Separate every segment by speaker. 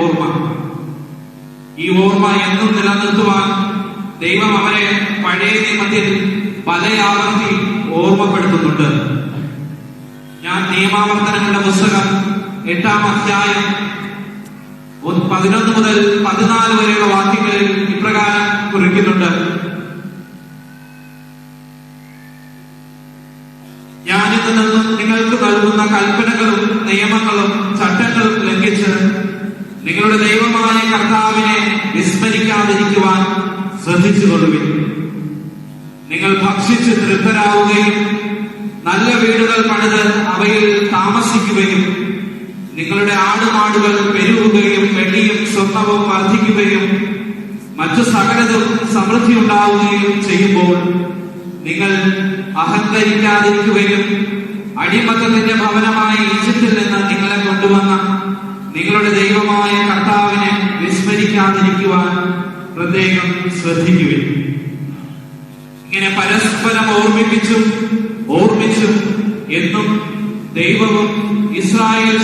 Speaker 1: ഓർമ്മ. ഈ ഓർമ്മ എന്നും നിലനിർത്തുവാൻ ദൈവം അവരെ പഴയ നിയമത്തിൽ പല ആവർത്തി ഓർമ്മപ്പെടുത്തുന്നുണ്ട്. ഞാൻ നിയമാവർത്തനങ്ങളുടെ പുസ്തകം 8-ാം അധ്യായം 11 മുതൽ 14 വരെയുള്ള വാക്യങ്ങളിൽ ഇപ്രകാരം കുറിക്കുന്നുണ്ട്: ഞാനിന്ന് നിന്നും നിങ്ങൾക്ക് നൽകുന്ന കൽപ്പനകളും നിയമങ്ങളും ചട്ടങ്ങളും ലംഘിച്ച് നിങ്ങളുടെ ദൈവമായ കർത്താവിനെ വിസ്മരിക്കാതിരിക്കുവാൻ ശ്രദ്ധിച്ചുകൊള്ളുവിൻ. നിങ്ങൾ ഭക്ഷിച്ച് തൃപ്തരാവുകയും നല്ല വീടുകൾ പണിത് അവയിൽ താമസിക്കുകയും നിങ്ങളുടെ ആടുമാടുകൾ പെരുകുകയും വെള്ളിയും സ്വർണവും വർദ്ധിക്കുകയും മറ്റു സകലതും സമൃദ്ധി ഉണ്ടാവുകയും ചെയ്യുമ്പോൾ നിങ്ങൾ അഹങ്കരിക്കാതിരിക്കുകയും അടിമത്തത്തിന്റെ ഭവനമായ ഈജിപ്തിൽ നിന്ന് നിങ്ങളെ കൊണ്ടുവന്ന നിങ്ങളുടെ ദൈവമായ കർത്താവിനെ വിസ്മരിക്കാതിരിക്കുവാൻ പ്രത്യേകം ശ്രദ്ധിക്കുവിൻ. ഇങ്ങനെ പരസ്പരം ഓർമ്മിച്ചും എന്നും ദൈവവും ഇസ്രായേൽ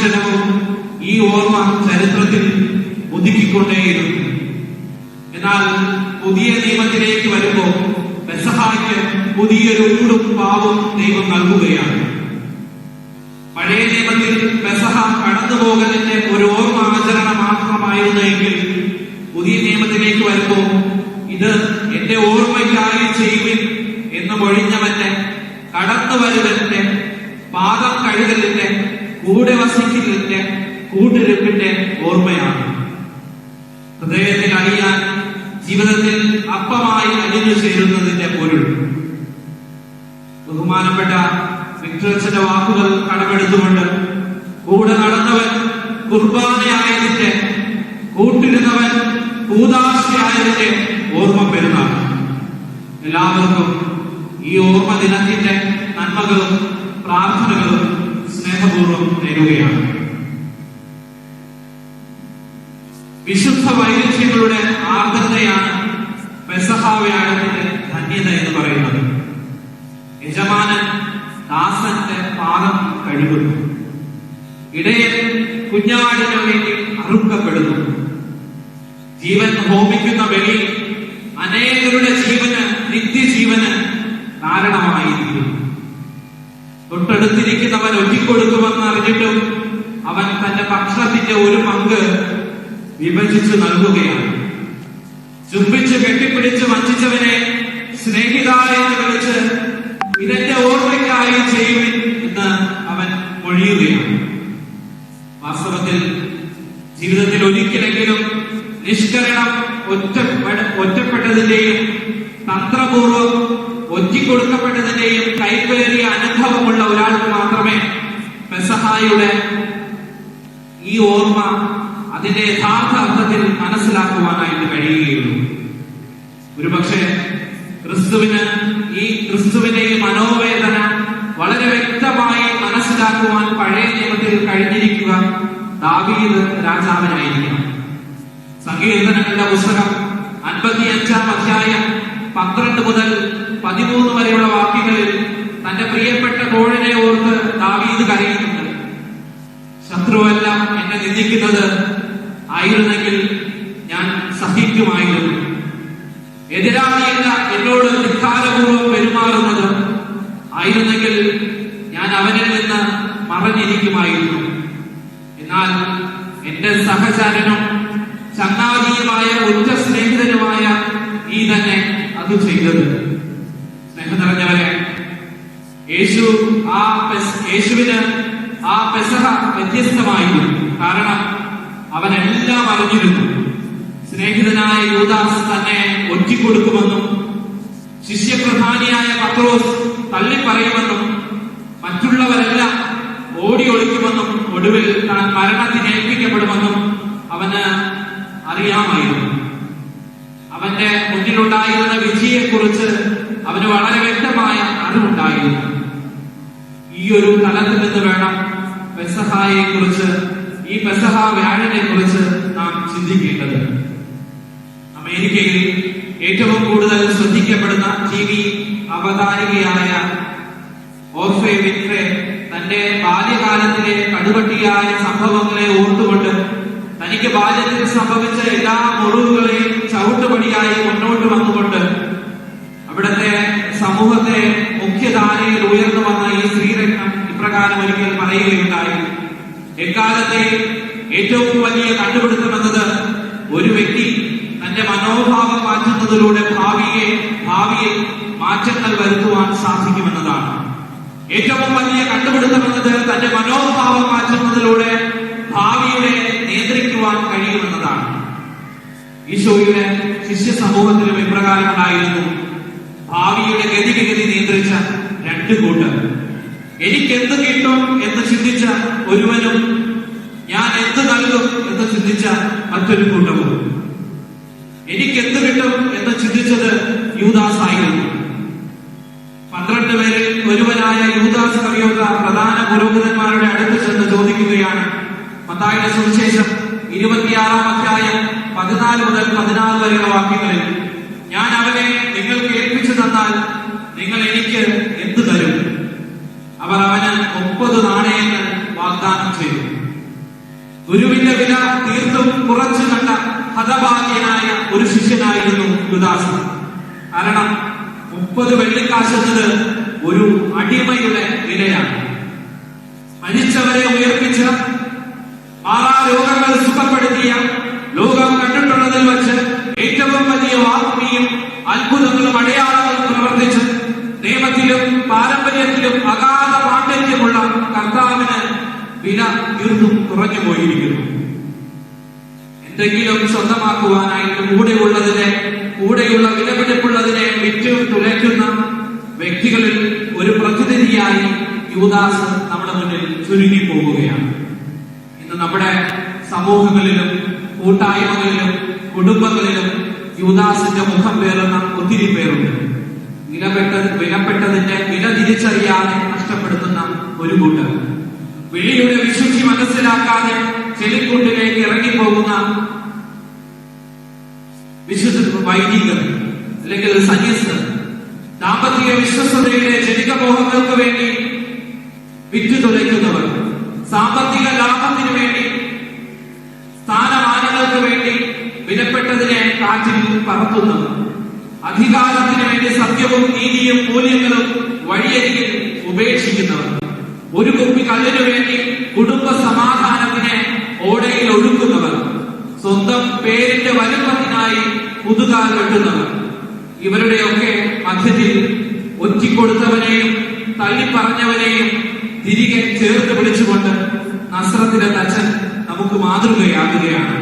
Speaker 1: ജനവും ഈ ഓർമ്മ ചരിത്രത്തിൽ പുതുക്കിക്കൊണ്ടേയിരുന്നു. എന്നാൽ പുതിയ നിയമത്തിലേക്ക് വരുമ്പോൾ പെസഹായ്ക്ക് പുതിയൊരു ഊടും പാവും ദൈവം നൽകുകയാണ്. പഴയ നിയമത്തിൽ പെസഹ കടന്നുപോകലിന്റെ ഒരു ഓർമ്മ ആചരണം മാത്രമായിരുന്നെങ്കിൽ പുതിയ നിയമത്തിലേക്ക് വരുമ്പോൾ ഇത് എന്റെ ഓർമ്മയ്ക്കായി ചെയ്യുവിൻ എന്ന് മൊഴിഞ്ഞവന്റെ കടന്നുവരവന്റെ പാദം കഴുകലിന്റെ കൂടെ വസിക്കലിന്റെ കൂട്ടിരിപ്പിന്റെ ഓർമ്മയാണ്. ഹൃദയത്തിൽ അറിയാൻ ജീവിതത്തിൽ അപ്പമായി അലിഞ്ഞു ചേരുന്നതിന്റെ പൊരുൾ. ബഹുമാനപ്പെട്ട വിക്ടർച്ചന്റെ വാക്കുകൾ കടമെടുത്തുകൊണ്ട് കൂടെ നടന്നവൻ കുർബാനയായതിന്റെ, കൂട്ടിരുന്നവൻ കൂദാശയായതിന്റെ ഓർമ്മ പെരുന്നാൾ. എല്ലാവർക്കും ഈ ഓർമ്മ ദിനത്തിന്റെ നന്മകളും പ്രാർത്ഥനകളും സ്നേഹപൂർവ്വം നേരുകയാണ്. വിശുദ്ധ വൈരുദ്ധ്യങ്ങളുടെ ആർദ്രതയാണ് പെസഹ വ്യാഴത്തിന്റെ ധന്യത എന്ന് പറയുന്നത്. യജമാനൻ ദാസന്റെ പാദം കഴുകുന്നു. ഇടയൻ കുഞ്ഞാടിന് വേണ്ടി അറുക്കപ്പെടുന്നു. ജീവൻ ഹോമിക്കുന്ന ബലി അനേകരുടെ ജീവന്, നിത്യജീവന് കാരണമായിരിക്കും. തൊട്ടടുത്തിരിക്കുന്നവൻ ഒറ്റിക്കൊടുക്കുമെന്ന് അറിഞ്ഞിട്ടും അവൻ തന്റെ ഭക്ഷണത്തിന്റെ ഒരു പങ്ക് വിഭജിച്ചു നൽകുകയാണ്. ചുംബിച്ച് കെട്ടിപ്പിടിച്ച് വഞ്ചിച്ചവനെ സ്നേഹിത എന്ന് വിളിച്ച് ഇതെന്റെ ഓർമ്മയ്ക്കായി ചെയ്യുവിൻ എന്ന് അവൻ മൊഴിയുകയാണ്. വാസ്തവത്തിൽ ജീവിതത്തിൽ ഒരിക്കലെങ്കിലും നിഷ്കരണം ഒറ്റപ്പെട്ടതിന്റെയും തന്ത്രപൂർവം ഒറ്റിക്കൊടുക്കപ്പെട്ടതിന്റെയും കൈപ്പേറിയ അനുഭവമുള്ള ഒരാൾക്ക് മാത്രമേ പെസഹായുടെ ഈ ഓർമ്മ അതിന്റെ യഥാർത്ഥ അർത്ഥത്തിൽ മനസ്സിലാക്കുവാനായിട്ട് കഴിയുകയുള്ളൂ. ഒരുപക്ഷെ ക്രിസ്തുവിന്റെ ഈ മനോവേദന വളരെ വ്യക്തമായി മനസ്സിലാക്കുവാൻ പഴയ നിയമത്തിൽ കഴിഞ്ഞിരിക്കുക ദാവീദ് രാജാവിനായിരിക്കണം. സങ്കീർത്തനങ്ങളുടെ പുസ്തകം 55-ാം അധ്യായം 12 മുതൽ 13 വരെയുള്ള വാക്യങ്ങളിൽ തന്റെ പ്രിയപ്പെട്ട കോഴിനെ ഓർത്ത് ദാവീദ് കരയുന്നുണ്ട്. ശത്രുവെല്ലാം എന്നെ നിന്ദിക്കുന്നത് ആയിരുന്നെങ്കിൽ ഞാൻ സഹിക്കുമായിരുന്നു. എതിരാളിയല്ല എന്നോട് ധിക്കാരപൂർവ്വം പെരുമാറുന്നത് ആയിരുന്നെങ്കിൽ ഞാൻ അവനിൽ നിന്ന് മറഞ്ഞിരിക്കുമായിരുന്നു. എന്നാൽ എന്റെ സഹചാരനും ചങ്ങാതിയുമായ ഉറ്റ സ്നേഹിതനുമായ ഈ തന്നെ അത് ചെയ്തത്. സ്നേഹം നിറഞ്ഞവരെ, യേശുവിന് ആ പെസഹ വ്യത്യസ്തമായിരുന്നു. കാരണം അവനെല്ലാം അറിഞ്ഞിരുന്നു. സ്നേഹിതനായ യൂദാസ് തന്നെ ഒറ്റിക്കൊടുക്കുമെന്നും ശിഷ്യപ്രധാനിയായ പത്രോസ് തള്ളിപ്പറയുമെന്നും മറ്റുള്ളവരെല്ലാം ഓടി ഒളിക്കുമെന്നും ഒടുവിൽ താൻ മരണത്തിന് ഏൽപ്പിക്കപ്പെടുമെന്നും അവന് അറിയാമായിരുന്നു. അവന്റെ മുന്നിലുണ്ടായിരുന്ന വിധിയെക്കുറിച്ച് അവന് വളരെ വ്യക്തമായ അറിവുണ്ടായിരുന്നു. ഈ ഒരു തലത്തിൽ നിന്ന് വേണം പെസഹായെ കുറിച്ച്, ഈ പെസഹ വ്യാഴനെ കുറിച്ച് നാം ചിന്തിക്കേണ്ടത്. അമേരിക്കയിൽ ഏറ്റവും കൂടുതൽ ശ്രദ്ധിക്കപ്പെടുന്ന ടി വി അവതാരികയായ ഓർഫെ വിൻഫ്രെ തന്റെ ബാല്യകാലത്തിലെ കടുകട്ടിയായ സംഭവങ്ങളെ ഓർത്തുകൊണ്ട് തനിക്ക് ബാല്യത്തിൽ സംഭവിച്ച എല്ലാ മുറിവുകളെയും ചവിട്ടുപടിയായി മുന്നോട്ട് വന്നുകൊണ്ട് അവിടുത്തെ സമൂഹത്തെ മുഖ്യധാരയിൽ ഉയർന്നു വന്ന ഈ ശ്രീരത്നം ഇപ്രകാരം ഒരിക്കൽ പറയുകയുണ്ടായി. എക്കാലത്തെ ഏറ്റവും വലിയ കണ്ടുപിടുത്തം എന്നത് ഒരു വ്യക്തി തന്റെ മനോഭാവം മാറ്റുന്നതിലൂടെ ഭാവിയിൽ മാറ്റങ്ങൾ വരുത്തുവാൻ സാധിക്കുമെന്നതാണ്. ഏറ്റവും വലിയ കണ്ടുപിടുത്തം എന്നത് തന്റെ മനോഭാവം മാറ്റുന്നതിലൂടെ ഭാവിയെ നിയന്ത്രിക്കുവാൻ കഴിയുമെന്നതാണ്. ഈശോയുടെ ശിഷ്യ സമൂഹത്തിലും ഇപ്രകാരം ഉണ്ടായിരുന്നു. ഭാവിയുടെ ഗതിവിഗതി നിയന്ത്രിച്ച രണ്ട് കൂട്ടർ. എനിക്കെന്ത് കിട്ടും എന്ന് ചിന്തിച്ച ഒരുവനും ഞാൻ എന്ത് നൽകും എന്ന് ചിന്തിച്ച മറ്റൊരു കൂട്ടവും. എനിക്കെന്ത് കിട്ടും എന്ന് ചിന്തിച്ചത് യൂദാസ് ആയിരുന്നു. 12 പേരിൽ ഒരുവനായ യൂദാസ് കറിയോത്ത പ്രധാന പുരോഹിതന്മാരുടെ അടുത്ത് ചെന്ന് ചോദിക്കുകയാണ്. മത്തായിയുടെ സുവിശേഷം 26-ാം അധ്യായം 14 മുതൽ 16 വരെയുള്ള വാക്യങ്ങളിൽ, ഞാൻ അവനെ നിങ്ങൾക്ക് ഏൽപ്പിച്ചു തന്നാൽ നിങ്ങൾ എനിക്ക് എന്ത് തരും? അവർ അവന് 30 നാണയങ്ങൾ വാഗ്ദാനം ചെയ്തു. ഗുരുവിന്റെ വില തീർത്തും കുറച്ചു കണ്ട ഹതഭാഗ്യനായ ഒരു ശിഷ്യനായിരുന്നു യൂദാസ്. കാരണം 30 വെള്ളിക്കാശ് എന്നത് ഒരു അടിമയുടെ വിലയാണ്. മരിച്ചവരെ ഉയർപ്പിച്ച, രോഗങ്ങൾ സുഖപ്പെടുത്തിയ, ലോകം കണ്ടിട്ടുള്ളതിൽ വെച്ച് ഏറ്റവും വലിയ വാഗ്മിയും അത്ഭുതങ്ങളും അടയാളങ്ങളും പ്രവർത്തിച്ച് നിയമത്തിലും പാരമ്പര്യത്തിലും അഗാധ പാണ്ഡിത്യമുള്ള കർത്താവിന് വില തീർത്തും കുറഞ്ഞു പോയിരിക്കുന്നു. എന്തെങ്കിലും സ്വന്തമാക്കുവാനായിട്ട് കൂടെയുള്ള വിലപിടിപ്പുള്ളതിനെ വിറ്റ് തുലയ്ക്കുന്ന വ്യക്തികളിൽ ഒരു പ്രതിനിധിയായി യൂദാസ് നമ്മുടെ മുന്നിൽ ചുരുങ്ങി പോവുകയാണ്. ഇന്ന് നമ്മുടെ സമൂഹങ്ങളിലും കൂട്ടായ്മകളിലും കുടുംബങ്ങളിലും യൂദാസിന്റെ മുഖം പേറുന്ന ഒത്തിരി പേരുണ്ട്. വിലപ്പെട്ടതിന്റെ വില തിരിച്ചറിയാതെ നഷ്ടപ്പെടുത്തുന്ന ഒരു കൂട്ടർ. വിളിയുടെ വിശുദ്ധി മനസ്സിലാക്കാതെ ചെളിക്കൂട്ടിലേക്ക് ഇറങ്ങിപ്പോകുന്ന വിശുദ്ധ വൈദികർ അല്ലെങ്കിൽ സന്യസ്തർ. ദാമ്പത്തിക വിശ്വസ്തതയുടെ ജനികമോഹങ്ങൾക്ക് വേണ്ടി വിറ്റ് തുലയ്ക്കുന്നവർ. സാമ്പത്തിക ലാഭത്തിന് വേണ്ടി, സ്ഥാനമാനങ്ങൾക്ക് വേണ്ടി വിലപ്പെട്ടതിനെ കാറ്റിൽ പറത്തുന്നവർ. അധികാരത്തിന് വേണ്ടി സത്യവും നീതിയും മൂല്യങ്ങളും വഴിയരികിൽ ഉപേക്ഷിക്കുന്നവർ. ഒരു കുപ്പി കല്ലിനു വേണ്ടി കുടുംബ സമാധാനത്തിനെ ഓടയിൽ ഒഴുക്കുന്നവർ. സ്വന്തം പേരിന്റെ വലുപ്പത്തിനായി പുതുകാൽ വെട്ടുന്നവർ. ഇവരുടെയൊക്കെ മധ്യത്തിൽ ഒറ്റിക്കൊടുത്തവനെയും തള്ളിപ്പറഞ്ഞവനെയും തിരികെ ചേർത്ത് പിടിച്ചുകൊണ്ട് നസ്രത്തിലെ തച്ചൻ നമുക്ക് മാതൃകയാകുകയാണ്.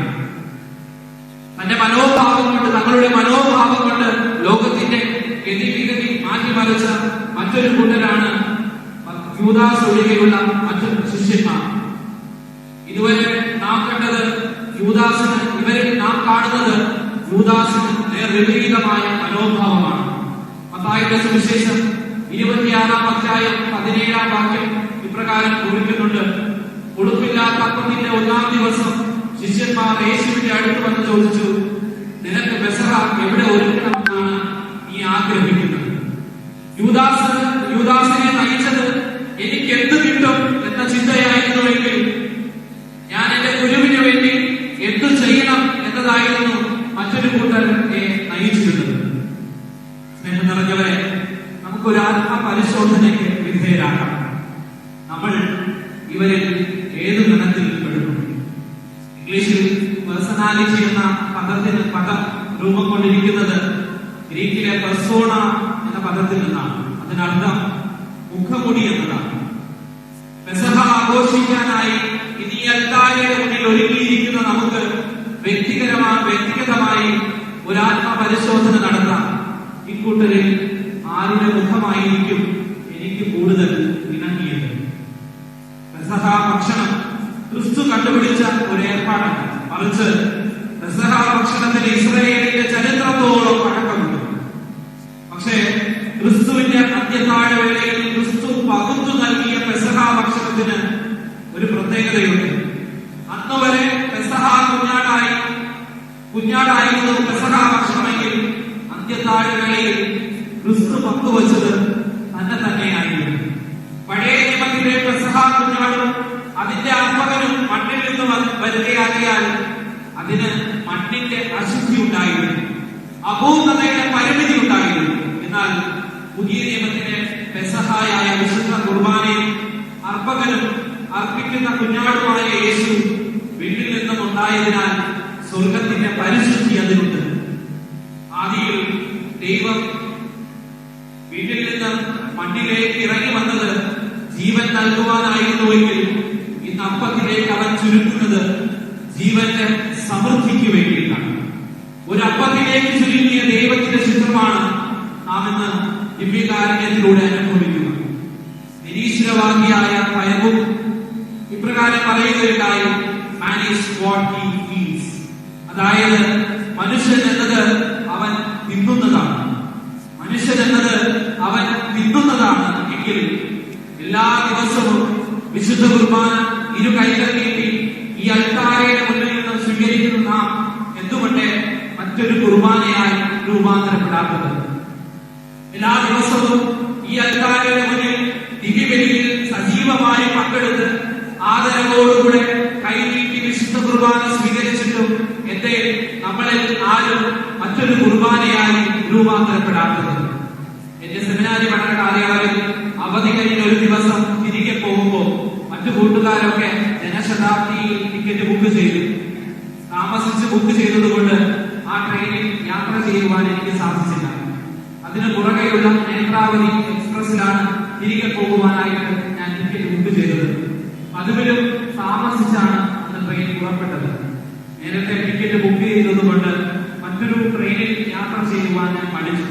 Speaker 1: തങ്ങളുടെ മനോഭാവം കൊണ്ട് ലോകത്തിന്റെ ഗതിവിഗതി മാറ്റിമറിച്ച മറ്റൊരു കൂട്ടരാണ് യൂദാസ് ഒഴികെയുള്ള മറ്റു ശിഷ്യന്മാർ. ഇതുവരെ നാം കണ്ടത് ഇവരിൽ നാം കാണുന്നത് യൂദാസിന് നേർവിപരീതമായ മനോഭാവമാണ്. മത്തായിയുടെ സുവിശേഷം 26-ാം അധ്യായം 17-ാം വാക്യം ഇപ്രകാരം കുറിക്കുന്നുണ്ട്. ഉടുപ്പില്ലാത്ത അപ്പത്തിന്റെ 1-ാം ദിവസം ശിഷ്യന്മാർ യേശുവിന്റെ അടുത്ത് വന്ന് ചോദിച്ചു, നിനക്ക് പെസഹ എവിടെ ഒരുക്കണമെന്നാണ് നീ ആഗ്രഹിക്കുന്നത്? യൂദാസിനെ നയിച്ചത് എനിക്ക് എന്ത് കിട്ടും എന്ന ചിന്തയായിരുന്നുവെങ്കിൽ ഞാൻ എന്റെ ഗുരുവിന് വേണ്ടി എന്ത് ചെയ്യണം എന്നതായിരുന്നു മറ്റൊരു കൂട്ടരെ നയിച്ചിരുന്നത്. സ്നേഹം നിറഞ്ഞവരെ, നമുക്കൊരു ആത്മപരിശോധനയ്ക്ക് വിധേയരാക്കാം. നമ്മൾ ഇവരിൽ ഏത് ഗണത്തിൽ പെടുന്നു? ഇംഗ്ലീഷിൽ പേഴ്സണാലിറ്റി എന്ന പദം രൂപം കൊണ്ടിരിക്കുന്നത് ഗ്രീക്കിലെ പെർസോണ എന്ന പദത്തിൽ നിന്നാണ്. അതിനർത്ഥം മുഖമുടി എന്നതാണ്. പെസഹ ആഘോഷിക്കാനായി ഇനി അൽത്താരയുടെ മുന്നിൽ ഒരുങ്ങിയിരിക്കുന്ന നമുക്ക് വ്യക്തിഗതമായി ഒരു ആത്മപരിശോധന നടത്താം. ഇക്കൂട്ടരിൽ ആരുടെ മുഖമായിരിക്കും എനിക്ക് കൂടുതൽ ഇണങ്ങിയത്? പെസഹ ഭക്ഷണം ക്രിസ്തു കണ്ടുപിടിച്ച ഒരു ഏർപ്പാടാണ്. മറിച്ച് പെസഹ ഭക്ഷണത്തിന് ഇസ്രായേലിന്റെ ചരിത്രത്തോളം പഴക്കമുണ്ട്. പക്ഷേ ക്രിസ്തുവിന്റെ അന്ത്യത്താഴ വേളയിൽ ക്രിസ്തു പകുത്തു നൽകിയ പെസഹ ഭക്ഷണത്തിന് ഒരു പ്രത്യേകതയുണ്ട്. അന്ന് വരെ പെസഹ കുഞ്ഞാടായിരുന്നു പെസഹ ഭക്ഷണമെങ്കിൽ അന്ത്യത്താഴ വേളയിൽ ക്രിസ്തു പങ്കുവച്ചത് തന്നെയായിരുന്നു. പഴയ നിയമത്തിലെ പെസഹ കുർബാനയും അർപ്പകനും അർപ്പിക്കുന്ന കുഞ്ഞാടുമായ യേശു വീട്ടിൽ നിന്നും ഉണ്ടായതിനാൽ സ്വർഗത്തിന്റെ പരിശുദ്ധി അതിലുണ്ട്. ആദിയിൽ ദൈവം വീട്ടിൽ നിന്ന് മണ്ണിലേക്ക് ഇറങ്ങി വന്നത് ജീവൻ നൽകുവാനായിരുന്നുവെങ്കിൽ ഇന്ന് അപ്പത്തിലേക്ക് അവൻ ചുരുക്കുന്നത് ജീവന്റെ സമൃദ്ധിക്ക് വേണ്ടിയിട്ടാണ്. ഒരു അപ്പത്തിലേക്ക് ചുരുങ്ങിയ ദൈവത്തിന്റെ ചിത്രമാണ് നാം ഇന്ന് ദിവ്യകാരുണ്യത്തിലൂടെ അനുഭവിക്കുന്നത്. നിരീശ്വരവാദിയായ പയവും ഇപ്രകാരം പറയുകയുണ്ടായി, man is what he feels. അതായത് മനുഷ്യൻ എന്നത് അവൻ തിന്നുന്നതാണ്. മനുഷ്യൻ എന്നത് അവൻ തിന്നുന്നതാണ് എങ്കിൽ എല്ലാ ദിവസവും വിശുദ്ധ കുർബാന ഇരു കൈകൾ നീട്ടി ഈ അൽത്താരയുടെ മുന്നിൽ നിന്ന് സ്വീകരിക്കുന്ന നാം എന്തുകൊണ്ട് മറ്റൊരു കുർബാനയായി രൂപാന്തരപ്പെടാത്തത്? എല്ലാ ദിവസവും ഈ അൽത്താരയുടെ മുന്നിൽ ദിവ്യബലിയിൽ സജീവമായി പങ്കെടുത്ത് ആദരവോടുകൂടെ കൈനീട്ടി വിശുദ്ധ കുർബാന സ്വീകരിച്ചിട്ടും എന്തേ നമ്മളിൽ ആരും മറ്റൊരു കുർബാനയായി രൂപാന്തരപ്പെടാത്തത്? എന്റെ സെമിനാരി പഠന കാലയളവിൽ അവധി കഴിഞ്ഞ ഒരു ദിവസം തിരികെ പോകുമ്പോൾ മറ്റു കൂട്ടുകാരൊക്കെ ജനശതാബ്ദിയിൽ ടിക്കറ്റ് ബുക്ക് ചെയ്തു. താമസിച്ച് ബുക്ക് ചെയ്തതുകൊണ്ട് ആ ട്രെയിനിൽ യാത്ര ചെയ്യുവാൻ എനിക്ക് സാധിച്ചില്ല. അതിന് പുറകെയുള്ള നേത്രാവതി എക്സ്പ്രസിലാണ് തിരികെ പോകുവാനായിട്ട് ഞാൻ ടിക്കറ്റ് ബുക്ക് ചെയ്തത്. അതുവരും താമസിച്ചാണ് അന്ന് ട്രെയിൻ പുറപ്പെട്ടത്. നേരത്തെ ടിക്കറ്റ് ബുക്ക് ചെയ്തതുകൊണ്ട് മറ്റൊരു ട്രെയിനിൽ യാത്ര ചെയ്യുവാൻ ഞാൻ പഠിച്ചു.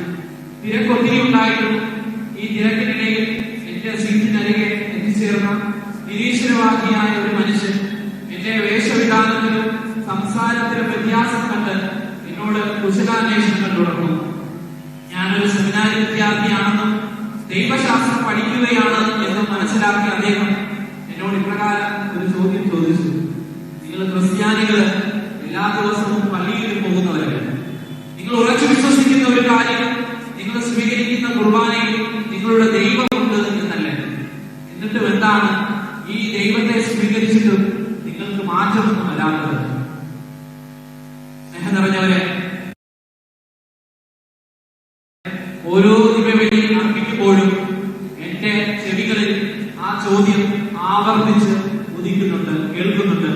Speaker 1: തിരക്കൊത്തിരി ഉണ്ടായിട്ടും ഈ തിരക്കിനിടയിൽ എന്റെ സീറ്റിനരികെ എത്തിച്ചേർന്ന നിരീശ്വരവാദിയായ ഒരു മനുഷ്യൻ എന്റെ വേഷവിധാനത്തിലും സംസാരത്തിലും വ്യത്യാസം കണ്ട് എന്നോട് കുശലാന്വേഷണങ്ങൾ തുടർന്നു. ഞാനൊരു സെമിനാരി വിദ്യാർത്ഥിയാണെന്നും ദൈവശാസ്ത്രം പഠിക്കുകയാണ് എന്നും മനസ്സിലാക്കിയ അദ്ദേഹം എന്നോട് ഇപ്രകാരം ഒരു ചോദ്യം ചോദിച്ചു. നിങ്ങൾ ക്രിസ്ത്യാനികൾ എല്ലാ ദിവസവും പള്ളിയിൽ പോകുന്നവരല്ലേ? നിങ്ങൾ ഉറച്ചു വിശ്വസിക്കുന്ന ഒരു കാര്യം നിങ്ങൾ സ്വീകരിക്കുന്ന കുർബാനയിൽ നിങ്ങളുടെ ദൈവമുണ്ട് എന്നല്ലേ? എന്നിട്ടും എന്താണ് ഈ ദൈവത്തെ സ്വീകരിച്ചിട്ടും നിങ്ങൾക്ക് മാറ്റമൊന്നും വരാത്തത്? സ്നേഹം നിറഞ്ഞവരെ, ഓരോ ദിവ്യബലി അർപ്പിക്കുമ്പോഴും എന്റെ ചെവികളിൽ ആ ചോദ്യം ആവർത്തിച്ച് ഉദിക്കുന്നുണ്ട്, കേൾക്കുന്നുണ്ട്.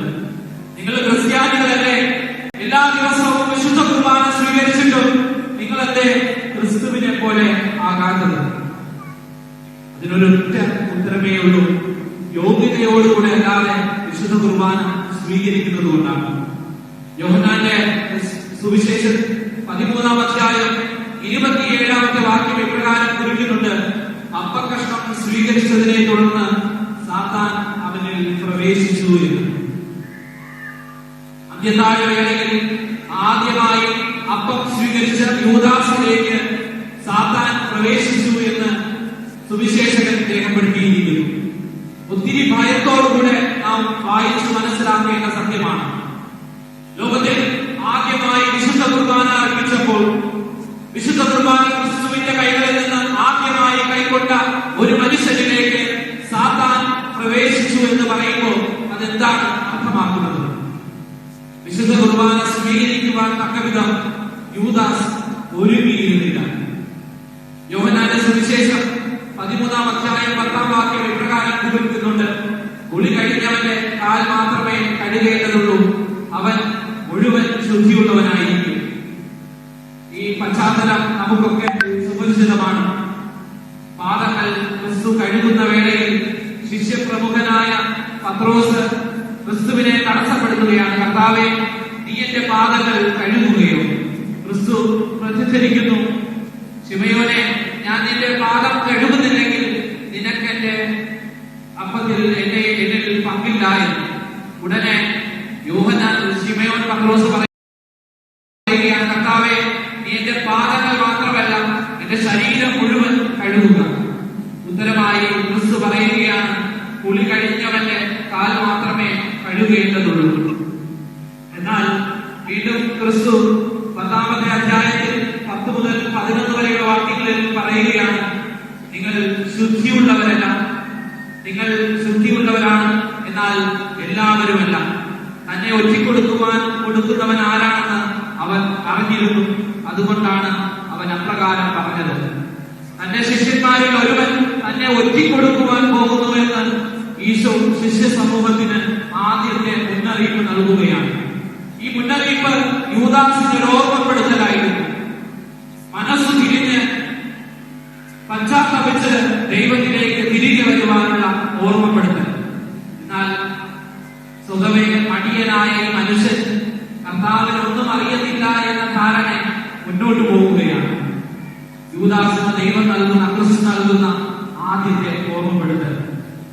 Speaker 1: നിങ്ങൾ ക്രിസ്ത്യാനികളല്ലേ? എല്ലാ ദിവസവും വിശുദ്ധ കുർബാന സ്വീകരിച്ചിട്ടും നിങ്ങളെന്തേ ക്രിസ്തുവിനെ പോലെ ആകാത്തത്? അതിനൊരൊറ്റ ഉത്തരമേ ഉള്ളൂ. യോഗ്യതയോടുകൂടെ അല്ലാതെ വിശുദ്ധ കുർബാന സ്വീകരിക്കുന്നത് കൊണ്ടാണ്. യോഹന്നാന്റെ സുവിശേഷം 13-ാം അധ്യായം 27-ാമത്തെ വാക്യം ഇപ്രകാരം കുറിക്കുന്നുണ്ട്: അപ്പക്കഷ്ണം സ്വീകരിച്ചതിനെ തുടർന്ന് സാത്താൻ അവനിൽ പ്രവേശിച്ചു എന്ന്. അന്ത്യത്താഴ വേളയിൽ ആദ്യമായി അപ്പം സ്വീകരിച്ച യൂദാസിലേക്ക് സാത്താൻ പ്രവേശിച്ചു എന്ന് സുവിശേഷകൻ രേഖപ്പെടുത്തിയിരിക്കുന്നു. ഒത്തിരി ഭയത്തോടുകൂടെ നാം വായിച്ചു മനസ്സിലാക്കേണ്ട സത്യമാണ്. ലോകത്തിൽ ആദ്യമായി വിശുദ്ധ കുർബാന അർപ്പിച്ചപ്പോൾ വിശുദ്ധ കുർബാന ക്രിസ്തുവിന്റെ കൈകളിൽ നിന്ന് ആദ്യമായി കൈക്കൊണ്ട ഒരു മനുഷ്യനിലേക്ക് സാത്താൻ പ്രവേശിച്ചു എന്ന് പറയുമ്പോൾ അതെന്താണ് അർത്ഥമാക്കുന്നത്? വിശുദ്ധ കുർബാന സ്വീകരിക്കുവാൻ തക്കവിധം യൂദാസ് ഒരുങ്ങിയിരുന്നില്ല. യോഹന്നാന്റെ സുവിശേഷം 13-ാം അധ്യായം 10-ാം വാക്യം ഇപ്രകാരം കുറിക്കുന്നുണ്ട്: കുളി കഴിഞ്ഞവന്റെ കാൽ മാത്രമേ കഴുകേണ്ടതുള്ളൂ, അവൻ മുഴുവൻ ശുദ്ധിയുള്ളവനായിരിക്കും. ഈ പശ്ചാത്തലം നമുക്കൊക്കെ സുപരിചിതമാണ്. പാദങ്ങൾ ക്രിസ്തു കഴുകുന്ന വേളയിൽ ശിഷ്യപ്രമുഖനായ പത്രോസ് ക്രിസ്തുവിനെ തടസ്സപ്പെടുത്തുകയാണ്. കർത്താവേ, നീ എന്റെ പാദങ്ങൾ കഴുകുകയോ? ക്രിസ്തു പ്രതിധരിക്കുന്നു: ശിമയോനെ, ഞാൻ നിന്റെ പാദം കഴുകുന്നില്ലെങ്കിൽ നിനക്ക് എന്റെ അപ്പത്തിൽ എന്നിൽ പങ്കില്ലായിരുന്നു. ഉടനെ ശിമയോൻ പത്രോസ് പറയുകയാണ്: കർത്താവേ, നീ എന്റെ പാദങ്ങൾ മാത്രമല്ല എന്റെ ശരീരം മുഴുവൻ കഴുകുക. ഉത്തരമായി ക്രിസ്തു പറയുകയാണ്: കുളി കഴിഞ്ഞവന്റെ കാൽ മാത്രമേ കഴുകേണ്ടതുള്ളൂ. എന്നാൽ വീണ്ടും ക്രിസ്തു 10-ാമത്തെ അധ്യായത്തിൽ 10 മുതൽ 11 വരെയുള്ള വാക്യങ്ങളിൽ പറയുകയാണ്: നിങ്ങൾ ശുദ്ധിയുള്ളവരല്ല, നിങ്ങൾ ശുദ്ധിയുള്ളവരാണ്, എന്നാൽ എല്ലാവരുമല്ല. തന്നെ കൊടുക്കുന്നവൻ ആരാണെന്ന് അവൻ അറിഞ്ഞിരുന്നു. അതുകൊണ്ടാണ് അവൻ അപ്രകാരം പറഞ്ഞത്. തന്റെ ശിഷ്യന്മാരിൽ ഒരുവൻ തന്നെ ഒറ്റിക്കൊടുക്കുവാൻ പോകുന്നുവെന്ന് ഈശോ ശിഷ്യ സമൂഹത്തിന് ആദ്യത്തെ മുന്നറിയിപ്പ് നൽകുകയാണ്. ഈ മുന്നറിയിപ്പ് യൂദാസിന് ഒരു ഓർമ്മപ്പെടുത്തലായിരുന്നു. മനസ്സു തിരിഞ്ഞ് പശ്ചാത്തപിച്ച് ദൈവത്തിലേക്ക് തിരികെ വരുവാനുള്ള ഓർമ്മപ്പെടുത്തൽ. എന്നാൽ സ്വതവേ മടിയനായ ഈ മനുഷ്യൻ കർത്താവിന് ഒന്നും അറിയത്തില്ല എന്ന ധാരണ മുന്നോട്ട് പോവുകയാണ്. യൂദാസിന് ദൈവം നൽകുന്ന, ക്രിസ്തു നൽകുന്ന ആദ്യത്തെ ഓർമ്മപ്പെടുത്തൽ.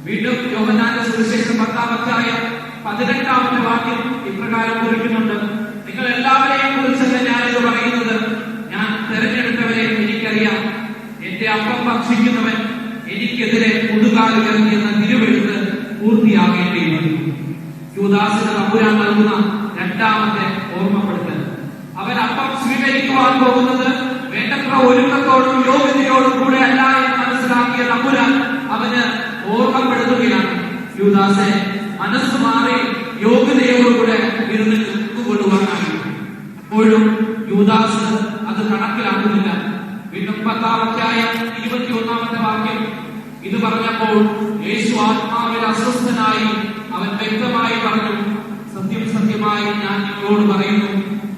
Speaker 1: വീണ്ടും യോഹന്നാന്റെ സുവിശേഷം 10-ാം അധ്യായം 18-ാമത്തെ വാക്യം ഇപ്രകാരം കുറിക്കുന്നുണ്ട്: നിങ്ങൾ എല്ലാവരെയും കുറിച്ചല്ല ഞാനിത് പറയുന്നത്, ഞാൻ തെരഞ്ഞെടുത്തവരെ എനിക്കറിയാം. എന്റെ അപ്പം ഭക്ഷിക്കുന്നവൻ എനിക്കെതിരെ മുതുകാലുയർത്തി എന്ന തിരുവെഴുത്ത് പൂർത്തിയാകേണ്ടിയിരുന്നു. യൂദാസിന് തമ്പുരാൻ നൽകുന്ന രണ്ടാമത്തെ ഓർമ്മപ്പെടുത്തൽ. അവൻ അപ്പം സ്വീകരിക്കുവാൻ പോകുന്നത് വേണ്ടത്ര ഒരുക്കത്തോടും യോഗ്യതയോടും കൂടെ അല്ല എന്ന് മനസ്സിലാക്കിയ തമ്പുരാൻ അവന് ഓർമ്മപ്പെടുത്തുകയാണ്: യൂദാസെ, മനസ്സ് മാറി യോഗ്യതയോടുകൂടെ വിരുന്നിൽ കൊണ്ടുപോകാനായി. അപ്പോഴും യൂദാസ് അത് കണക്കിലാക്കുന്നില്ല. വീണ്ടും 10-ാം അധ്യായം 21-ാമത്തെ വാക്യം ഇത് പറഞ്ഞപ്പോൾ യേശു ആത്മാവിൽ അസ്വസ്ഥനായി അവൻ വ്യക്തമായി പറഞ്ഞു: സത്യം സത്യമായി ഞാൻ നിങ്ങളോട് പറയുന്നു,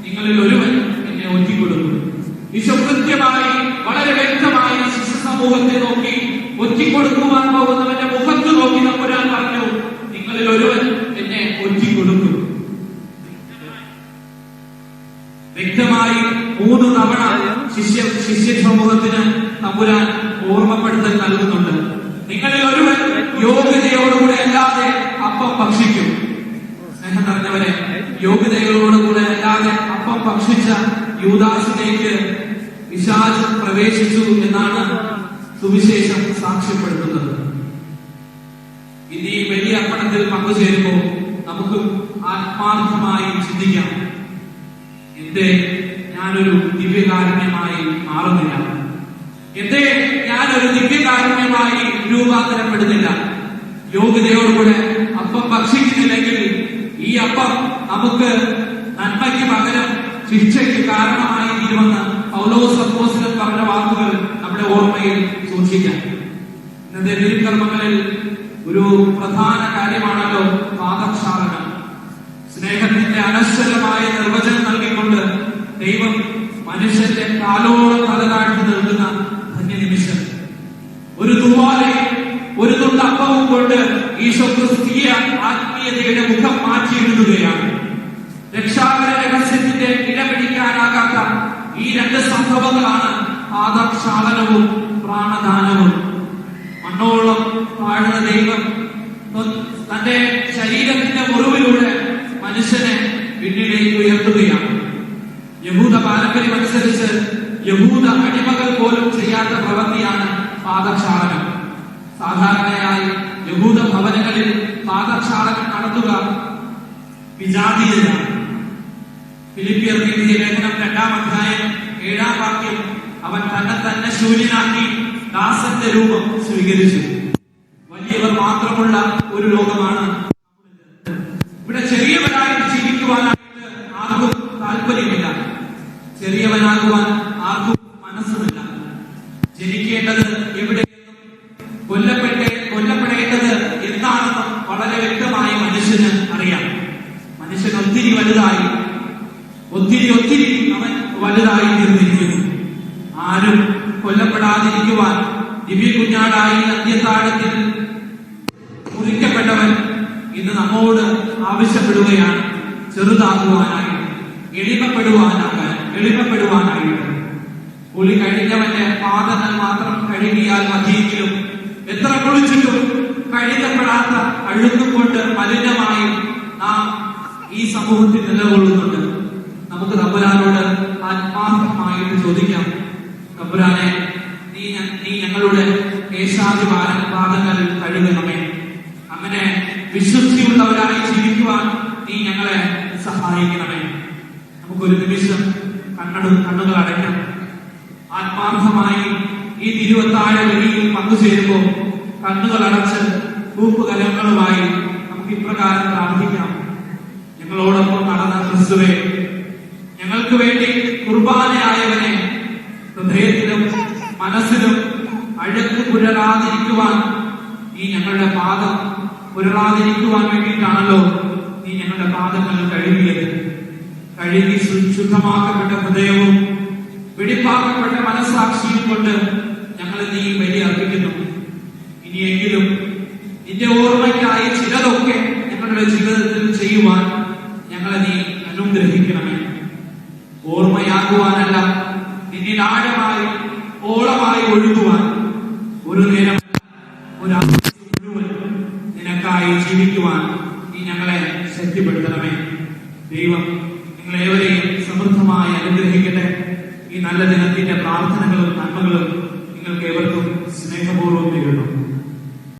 Speaker 1: നിങ്ങളിൽ ഒരുവൻ എന്നെ ഒറ്റിക്കൊടുക്കും. ഈശോ കൃത്യമായി വളരെ വ്യക്തമായി ശിശു സമൂഹത്തെ നോക്കി ഒറ്റിക്കൊടുക്കുവാൻ പോകുന്നവന്റെ മുഖത്ത് നോക്കി തമ്പുരാൻ പറഞ്ഞു: നിങ്ങളിൽ ഒരുവൻ എന്നെ ഒറ്റിക്കൊടുക്കും. വ്യക്തമായി 3 തവണ ശിഷ്യ സമൂഹത്തിന് തമ്പുരാൻ ഓർമ്മപ്പെടുത്തൽ നൽകുന്നുണ്ട്. നിങ്ങളിൽ ഒരുവൻ യോഗ്യതയോടുകൂടെ അല്ലാതെ അപ്പം ഭക്ഷിക്കും. സ്നേഹം നിറഞ്ഞവരെ, യോഗ്യതയോടുകൂടെ അല്ലാതെ അപ്പം ഭക്ഷിച്ച യൂദാസിലേക്ക് പിശാച് പ്രവേശിച്ചു എന്നാണ് സുവിശേഷം സാക്ഷ്യപ്പെടുത്തുന്നത്. ഇനി വലിയ അർപ്പണത്തിൽ പങ്കുചേരുമ്പോൾ നമുക്ക് ആത്മാർത്ഥമായി ചിന്തിക്കാം: എന്തേ ഞാനൊരു ദിവ്യകാരുണ്യമായി മാറുന്നില്ല? എന്തേ ഞാനൊരു ദിവ്യകാരുണ്യമായി രൂപാന്തരപ്പെടുന്നില്ല? യോഗ്യതയോടുകൂടെ അപ്പം ഭക്ഷിക്കുന്നില്ലെങ്കിൽ ഈ അപ്പം നമുക്ക് നന്മയ്ക്ക് പകരം ശിക്ഷയ്ക്ക് കാരണമായി തീരുമെന്ന് പൗലോസ് അപ്പോസ്തലൻ പറഞ്ഞ വാക്കുകൾ നമ്മുടെ ഓർമ്മയിൽ സൂക്ഷിക്കാം. ഇന്നത്തെ തിരുക്കർമ്മങ്ങളിൽ ഒരു പ്രധാന കാര്യമാണല്ലോ പാദക്ഷാളനം. സ്നേഹത്തിന്റെ അനശ്വരമായ നിർവചനം നൽകിക്കൊണ്ട് ദൈവം മനുഷ്യന്റെ കാലോളം തലതാഴ്ത്തി നിൽക്കുന്ന ധന്യനിമിഷം. ഒരു തൂവാലയും ഒരു തുണ്ടപ്പവും കൊണ്ട് ഈശോ ക്രിസ്തീയ ആത്മീയതയുടെ മുഖം മാറ്റിയെഴുതുകയാണ്. രക്ഷാകര രഹസ്യത്തിന്റെ ഇടപിടിക്കാനാകാത്ത ഈ 2 സംഭവങ്ങളാണ് പാദക്ഷാളനവും പ്രാണദാനവും. മണ്ണോളം താഴ്ന്ന ദൈവം തന്റെ ശരീരത്തിന്റെ മുറിവിലൂടെ മനുഷ്യനെ പിന്നിലേക്ക് ഉയർത്തുകയാണ്. യഹൂദ പാരമ്പര്യം അനുസരിച്ച് യഹൂദ അടിമകൾ പോലും ചെയ്യാത്ത പ്രവൃത്തിയാണ് പാദക്ഷാളനം. സാധാരണയായി യഹൂദ ഭവനങ്ങളിൽ പാദക്ഷാളനം നടത്തുക വിജാതീയതയാണ്. ഫിലിപ്പിയർക്ക് എഴുതിയ ലേഖനം 2-ാം അധ്യായം 7-ാം വാക്യം: അവൻ തന്നെ ശൂന്യനാക്കി ദാസന്റെ രൂപം സ്വീകരിച്ചു. വലിയവർ മാത്രമുള്ള ഒരു ലോകമാണ്. ഇവിടെ ചെറിയവരായി ജീവിക്കുവാനായിട്ട് ആർക്കും താല്പര്യമില്ല. ചെറിയവനാകുവാൻ ആർക്കും മനസ്സുമില്ല. ജനിക്കേണ്ടത് എവിടെയെന്നും കൊല്ലപ്പെടേണ്ടത് എന്താണെന്നും വളരെ വ്യക്തമായി മനുഷ്യന് അറിയാം. മനുഷ്യൻ ഒത്തിരി വലുതായി, ഒത്തിരി അവൻ വലുതായി തീർന്നിരിക്കുന്നു. ആരും കൊല്ലപ്പെടാതിരിക്കുവാൻ ദിവ്യ കുഞ്ഞാടായി അന്ത്യത്താഴത്തിൽ മുറിക്കപ്പെട്ടവൻ ഇന്ന് നമ്മോട് ആവശ്യപ്പെടുകയാണ് ചെറുതാകുവാനായി, എളിമപ്പെടുവാനായിട്ട്. കുളി കഴിഞ്ഞവന്റെ പാദങ്ങൾ മാത്രം കഴുകിയാൽ മതിയെങ്കിലും എത്ര കുളിച്ചിട്ടും കഴുകപ്പെടാത്ത അഴുക്കും കൊണ്ട് മലിനമായി നാം ഈ സമൂഹത്തിൽ നിലകൊള്ളുന്നുണ്ട്. നമുക്ക് തമ്പുരാനോട് ആത്മാർത്ഥമായിട്ട് ചോദിക്കാം: തമ്പുരാനെ, നീ ഞങ്ങളുടെ കേശാദിപാദങ്ങൾ കഴുകണമേ. അങ്ങനെ വിശുദ്ധിയുള്ളവരായി ജീവിക്കുവാൻ നീ ഞങ്ങളെ സഹായിക്കണമേ. നമുക്കൊരു നിമിഷം കണ്ണുകൾ അടയ്ക്കാം. ആത്മാർത്ഥമായി ഈ തിരുവത്താഴ വെളിയിൽ പങ്കുചേരുമ്പോൾ കണ്ണുകൾ അടച്ച് കൂപ്പുകലങ്ങളുമായി നമുക്ക് ഇപ്രകാരം പ്രാർത്ഥിക്കാം: ഞങ്ങളോടൊപ്പം നടന്ന ക്രിസ്തുവേ, ഞങ്ങൾക്ക് വേണ്ടി കുർബാനയായവനെ, ഹൃദയത്തിലും മനസ്സിലും അഴുക്ക് പുരളാതിരിക്കുവാൻ, നീ ഞങ്ങളുടെ പാദം പുരളാതിരിക്കുവാൻ വേണ്ടിയിട്ടാണല്ലോ നീ ഞങ്ങളുടെ പാദങ്ങൾ കഴുകിയത്. കഴുകി ശുദ്ധമാക്കപ്പെട്ട ഹൃദയവും വെടിപ്പാക്കപ്പെട്ട മനസ്സാക്ഷിയും കൊണ്ട് ഞങ്ങൾ നീ ബലി അർപ്പിക്കുന്നു. ഇനിയെങ്കിലും നിന്റെ ഓർമ്മയ്ക്കായി ചിലതൊക്കെ ഞങ്ങളുടെ ജീവിതത്തിൽ ചെയ്യുവാൻ ഞങ്ങളെ നീ അനുഗ്രഹിക്കണമേ. ഓർമ്മയാകുവാനല്ല, നിന്നിൽ ആഴമായി ഓളമായി ഒഴുകുവാൻ, ഒരു നേരം മുഴുവൻ നിനക്കായി ജീവിക്കുവാൻ നീ ഞങ്ങളെ ശക്തിപ്പെടുത്തണമേ. ദൈവം നിങ്ങളേവരെയും സമൃദ്ധമായി അനുഗ്രഹിക്കട്ടെ. ഈ നല്ല ദിനത്തിന്റെ പ്രാർത്ഥനകളും നന്മകളും നിങ്ങൾക്ക് ഏവർക്കും സ്നേഹപൂർവ്വം നേരുന്നു.